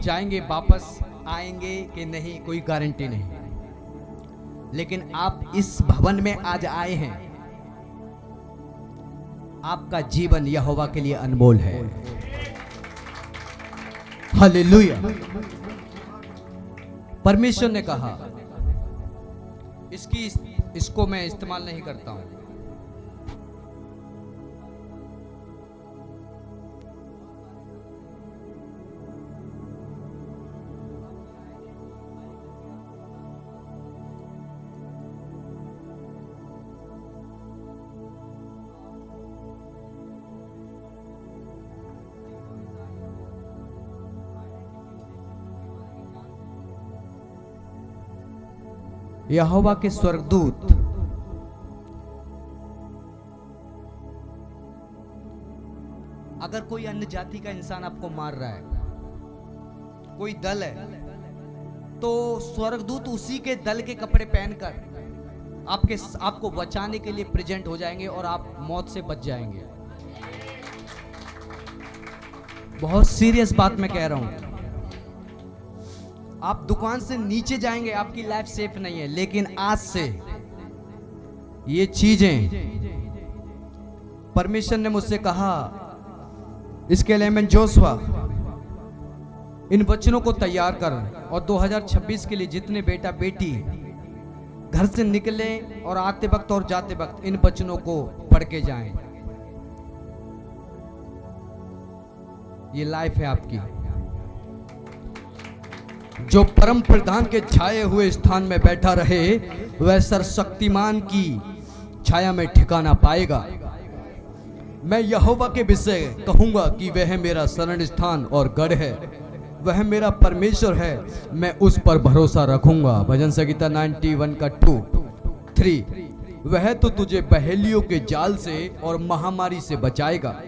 जाएंगे, वापस आएंगे कि नहीं कोई गारंटी नहीं, लेकिन आप इस भवन में आज आए हैं, आपका जीवन यहोवा के लिए अनमोल है। हालेलुया। परमेश्वर ने कहा इसको मैं इस्तेमाल नहीं करता हूं। यहोवा के स्वर्गदूत अगर कोई अन्य जाति का इंसान आपको मार रहा है, कोई दल है, तो स्वर्गदूत उसी के दल के कपड़े पहनकर आपको बचाने के लिए प्रेजेंट हो जाएंगे और आप मौत से बच जाएंगे। बहुत सीरियस बात मैं कह रहा हूं। आप दुकान से नीचे जाएंगे, आपकी लाइफ सेफ नहीं है, लेकिन आज से ये चीजें परमेश्वर ने मुझसे कहा, इसके लिए मैं जोशुआ इन वचनों को तैयार कर और 2026 के लिए जितने बेटा बेटी घर से निकले और आते वक्त और जाते वक्त इन वचनों को पढ़ के जाएं। ये लाइफ है आपकी। जो परम प्रधान के छाए हुए स्थान में बैठा रहे वह सर्वशक्तिमान की छाया में ठिकाना पाएगा। मैं यहोवा के विषय कहूंगा कि वह मेरा शरण स्थान और गढ़ है, वह मेरा परमेश्वर है, मैं उस पर भरोसा रखूंगा। भजन संगीता 91 का 2-3। वह तो तुझे बहेलियों के जाल से और महामारी से बचाएगा,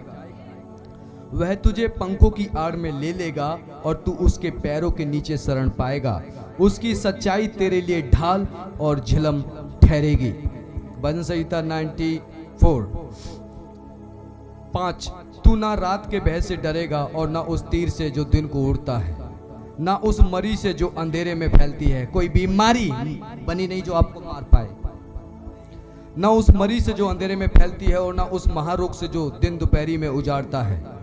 वह तुझे पंखों की आड़ में ले लेगा और तू उसके पैरों के नीचे शरण पाएगा। उसकी सच्चाई तेरे लिए ढाल और झिलम ठहरेगी। भजन संहिता 94:5। तू ना रात के भय से डरेगा और ना उस तीर से जो दिन को उड़ता है, ना उस मरी से जो अंधेरे में फैलती है। कोई बीमारी बनी नहीं जो आपको मार पाए, ना उस मरी से जो अंधेरे में फैलती है और ना उस महारोग से जो दिन दोपहरी में उजाड़ता है।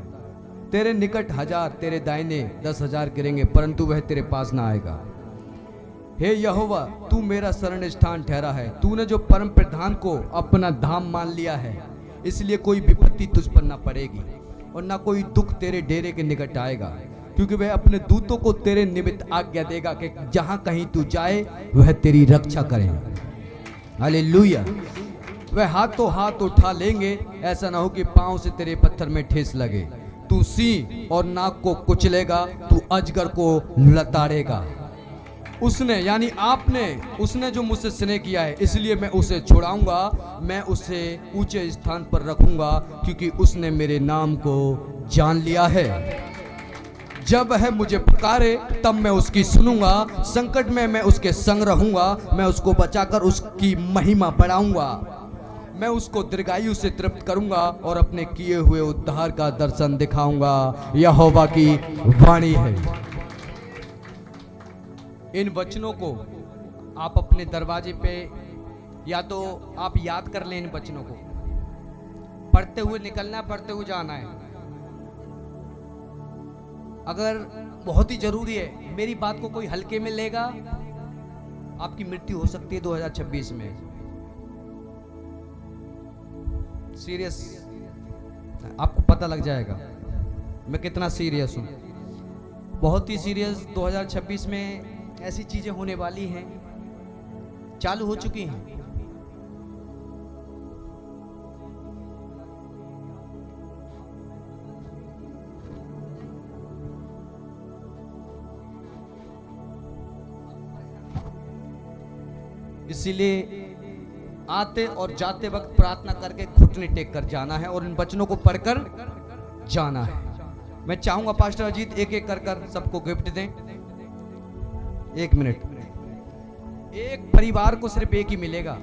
तेरे निकट 1000, तेरे दाहिने 10,000 गिरेंगे, परंतु वह तेरे पास ना आएगा। हे यहोवा, तू मेरा शरण स्थान ठहरा है। तूने जो परम प्रधान को अपना धाम मान लिया है, इसलिए कोई विपत्ति तुझ पर ना पड़ेगी और ना कोई दुख तेरे डेरे के निकट आएगा, क्योंकि वह अपने दूतों को तेरे निमित्त आज्ञा देगा कि जहां कहीं तू जाए वह तेरी रक्षा करें। हालेलुया। वह हाथों हाथ उठा लेंगे, ऐसा ना हो कि पांव से तेरे पत्थर में ठेस लगे। तू सिंह और नाग को कुचलेगा, तू अजगर को लताड़ेगा। उसने यानी आपने, उसने जो मुझसे स्नेह किया है, इसलिए मैं उसे छुड़ाऊंगा, मैं उसे ऊंचे स्थान पर रखूंगा, क्योंकि उसने मेरे नाम को जान लिया है। जब वह मुझे पुकारे तब मैं उसकी सुनूंगा। संकट में मैं उसके संग रहूंगा, मैं उसको बचाकर उसकी महिमा बढ़ाऊंगा। मैं उसको दीर्घायु से तृप्त करूंगा और अपने किए हुए उद्धार का दर्शन दिखाऊंगा। यहोवा की वाणी है। इन वचनों को आप अपने दरवाजे पे या तो आप याद कर लें, इन वचनों को पढ़ते हुए निकलना, पढ़ते हुए जाना है। अगर बहुत ही जरूरी है, मेरी बात को कोई हल्के में लेगा, आपकी मृत्यु हो सकती है 2026 में। सीरियस, आपको पता लग जाएगा मैं कितना सीरियस हूं। बहुत ही सीरियस। 2026 में ऐसी चीजें होने वाली हैं, चालू हो चुकी हैं। इसीलिए आते और जाते वक्त प्रार्थना करके घुटने टेक कर जाना है और इन वचनों को पढ़कर जाना है। मैं चाहूंगा पास्टर अजीत एक एक कर सबको गिफ्ट दें। 1 मिनट। एक परिवार को सिर्फ एक ही मिलेगा।